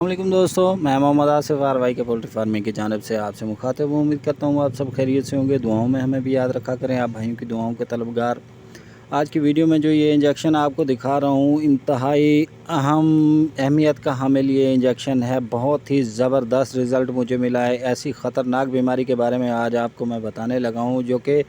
अस्सलामुअलैकुम दोस्तों, मैं मोहम्मद आसिफ आरवाई के पोल्ट्री फार्मिंग की जानिब से आपसे मुखातिब हूँ। उम्मीद करता हूँ आप सब खैरियत से होंगे। दुआओं में हमें भी याद रखा करें, आप भाइयों की दुआओं के तलबगार। आज की वीडियो में जो ये इंजेक्शन आपको दिखा रहा हूँ, इंतहाई अहमियत का हामिल ये इंजेक्शन है। बहुत ही ज़बरदस्त रिज़ल्ट मुझे मिला है। ऐसी ख़तरनाक बीमारी के बारे में आज आपको मैं बताने लगा हूँ जो कि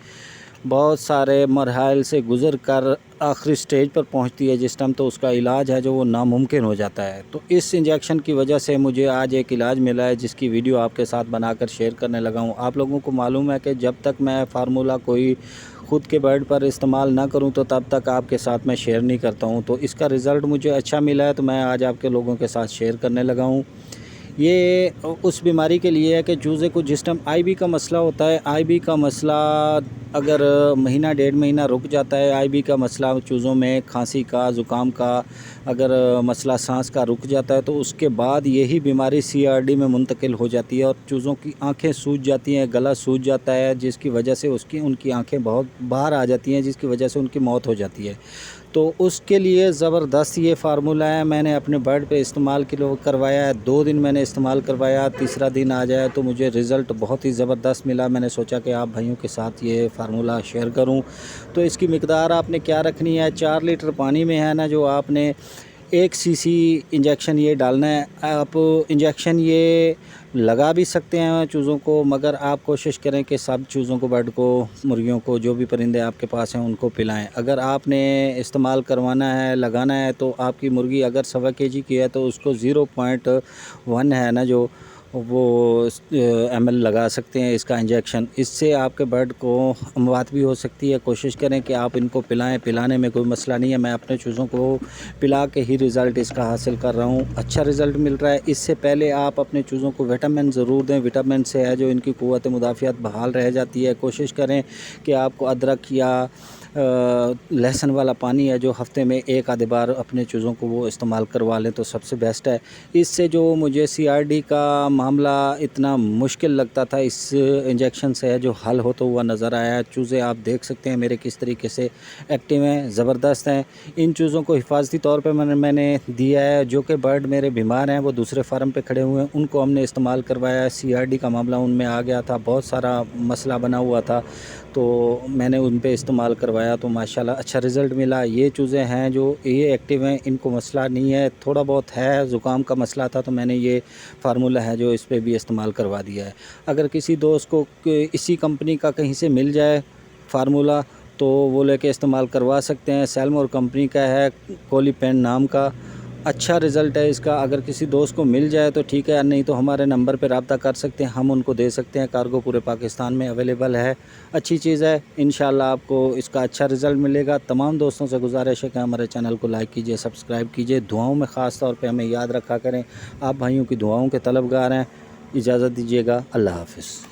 बहुत सारे मरहल से गुज़र कर आखिरी स्टेज पर पहुंचती है, जिस टाइम तो उसका इलाज है जो वो नामुमकिन हो जाता है। तो इस इंजेक्शन की वजह से मुझे आज एक इलाज मिला है जिसकी वीडियो आपके साथ बनाकर शेयर करने लगा हूं। आप लोगों को मालूम है कि जब तक मैं फार्मूला कोई ख़ुद के बर्ड पर इस्तेमाल ना करूं तो तब तक आपके साथ मैं शेयर नहीं करता हूं। तो इसका रिज़ल्ट मुझे अच्छा मिला है तो मैं आज आपके लोगों के साथ शेयर करने लगा हूँ। ये उस बीमारी के लिए है कि चूज़े को जिस टाइम आईबी का मसला होता है, आईबी का मसला अगर महीना डेढ़ महीना रुक जाता है, आईबी का मसला चूज़ों में खांसी का, ज़ुकाम का, अगर मसला सांस का रुक जाता है तो उसके बाद यही बीमारी सीआरडी में मुंतकिल हो जाती है और चूज़ों की आंखें सूज जाती हैं, गला सूज जाता है, जिसकी वजह से उनकी आंखें बहुत बाहर आ जाती हैं, जिसकी वजह से उनकी मौत हो जाती है। तो उसके लिए ज़बरदस्त ये फार्मूला है। मैंने अपने बर्ड पे इस्तेमाल करवाया है। 2 दिन मैंने इस्तेमाल करवाया, तीसरा दिन आ जाए तो मुझे रिज़ल्ट बहुत ही ज़बरदस्त मिला। मैंने सोचा कि आप भाइयों के साथ ये फार्मूला शेयर करूं। तो इसकी मिकदार आपने क्या रखनी है, 4 लीटर पानी में है ना जो आपने 1 सीसी इंजेक्शन ये डालना है। आप इंजेक्शन ये लगा भी सकते हैं चूज़ों को, मगर आप कोशिश करें कि सब चूज़ों को, बर्ड को, मुर्गियों को, जो भी परिंदे आपके पास हैं उनको पिलाएं। अगर आपने इस्तेमाल करवाना है, लगाना है तो आपकी मुर्गी अगर 1.25 kg की है तो उसको 0.1 है ना जो वो ml लगा सकते हैं इसका इंजेक्शन। इससे आपके बर्ड को अमवात भी हो सकती है। कोशिश करें कि आप इनको पिलाएं, पिलाने में कोई मसला नहीं है। मैं अपने चूज़ों को पिला के ही रिज़ल्ट इसका हासिल कर रहा हूँ, अच्छा रिज़ल्ट मिल रहा है। इससे पहले आप अपने चूज़ों को विटामिन ज़रूर दें। विटामिन से है जो इनकी क़ुव्वत मुदाफ़ियत बहाल रह जाती है। कोशिश करें कि आपको अदरक या लहसुन वाला पानी है जो हफ़्ते में 1 आधे बार अपने चूज़ों को वो इस्तेमाल करवा लें तो सबसे बेस्ट है। इससे जो मुझे सीआरडी का मामला इतना मुश्किल लगता था, इस इंजेक्शन से है जो हल होता हुआ नज़र आया है। चूज़े आप देख सकते हैं मेरे किस तरीके से एक्टिव हैं, ज़बरदस्त हैं। इन चूज़ों को हिफाजती तौर पे मैंने दिया है। जो कि बर्ड मेरे बीमार हैं, वो दूसरे फार्म पे खड़े हुए हैं, उनको हमने इस्तेमाल करवाया है। सीआरडी का मामला उनमें आ गया था, बहुत सारा मसला बना हुआ था, तो मैंने उन पे इस्तेमाल करवाया तो माशाल्लाह अच्छा रिज़ल्ट मिला। ये चूज़ें हैं जो ये एक्टिव हैं, इनको मसला नहीं है। थोड़ा बहुत है ज़ुकाम का मसला था तो मैंने ये फार्मूला है जो इस पे भी इस्तेमाल करवा दिया है। अगर किसी दोस्त को इसी कंपनी का कहीं से मिल जाए फार्मूला तो वो लेके इस्तेमाल करवा सकते हैं। सेल्मोर कंपनी का है, कोलीपेन नाम का, अच्छा रिज़ल्ट है इसका। अगर किसी दोस्त को मिल जाए तो ठीक है, नहीं तो हमारे नंबर पर रब्ता कर सकते हैं, हम उनको दे सकते हैं। कार्गो पूरे पाकिस्तान में अवेलेबल है। अच्छी चीज़ है, इंशाल्लाह आपको इसका अच्छा रिज़ल्ट मिलेगा। तमाम दोस्तों से गुजारिश है कि हमारे चैनल को लाइक कीजिए, सब्सक्राइब कीजिए। दुआओं में ख़ास तौर पे हमें याद रखा करें। आप भाइयों की दुआओं के तलबगार हैं। इजाज़त दीजिएगा, अल्लाह हाफ़िज़।